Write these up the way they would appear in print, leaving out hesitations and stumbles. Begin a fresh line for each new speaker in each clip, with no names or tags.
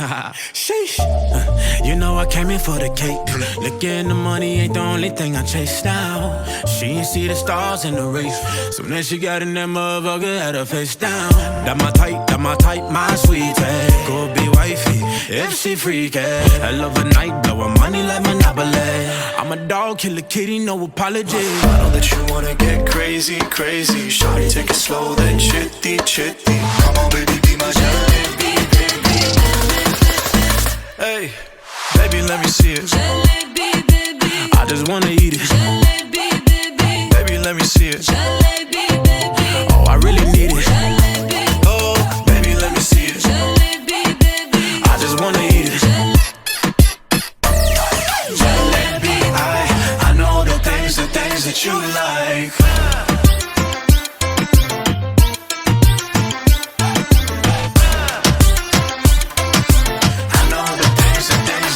Sheesh. You know I came in for the cake. Looking the money ain't the only thing I chase now. She ain't see the stars in the race. So then she got in that motherfucker, had her face down. That my type, my sweetie. Go be wifey if she freaky. I love a night, blowin' money like Monopoly. I'm a dog, kill a kitty, no apology.
I know that you wanna get crazy, crazy. Shawty, take it slow, then chitty, chitty. Come on, baby, be my jalebi, baby. Hey, baby, let me see it.
Jalebi, baby.
I just wanna eat it.
Jalebi, baby.
Baby, let me see it.
Jalebi, baby.
Oh, I really need it.
Jalebi,
Oh, baby, let me see it.
jalebi, baby.
I just wanna eat it.
Jalebi, I know the things that you like. I know the things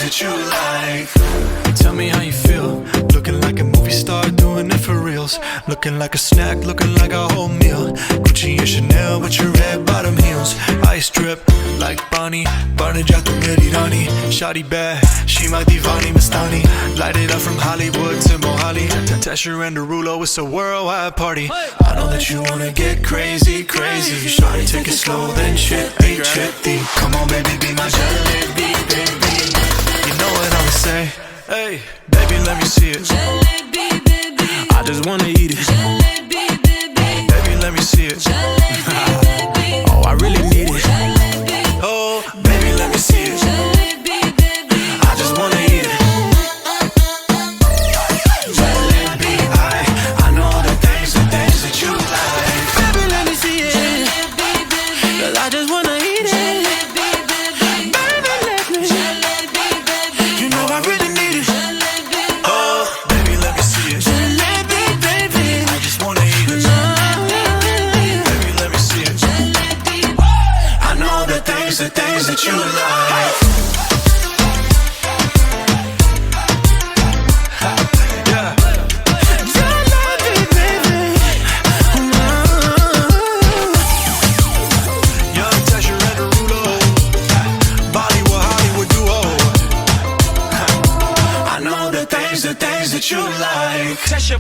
that you like. Tell me how you feel. Looking like a movie star, doing it for reals. Looking like a snack, looking like a whole meal. Gucci and Chanel with your red bottom heels. Ice drip like Bonnie, burn it the Merirani. Shawty bad, she my divani Mastani. Light it up from Hollywood to Mohali. Tesher and Derulo, it's a worldwide party. I know that you wanna get crazy, crazy. Shawty, take it slow, then chitty, chitty. Come on, baby, be my jalebi, baby. You know what I'ma say? Hey, baby, let me see it.
Jalebi, baby.
I just wanna eat it.
Jalebi, baby.
Baby, let me see it.
Jalebi, baby.
Oh, I really need it.
Jalebi,
Oh, baby, let me see it.
jalebi, baby.
I just wanna eat it. Jalebi, I know the things that you like.
Baby, let me see it.
Jalebi, baby.
'Cause I just wanna eat it.
Jalebi, baby.
Baby, let me.
Jalebi, baby.
You know I really need it.
Jalebi,
Oh, baby, let me see it.
Jalebi, baby.
I just wanna eat it. Baby, let me see it.
jalebi.
I know the things that you like. Yeah.
Jalebi, baby.
Young Tesher and Derulo, Bollywood, Hollywood duo. I know the things that you like.
Tesha.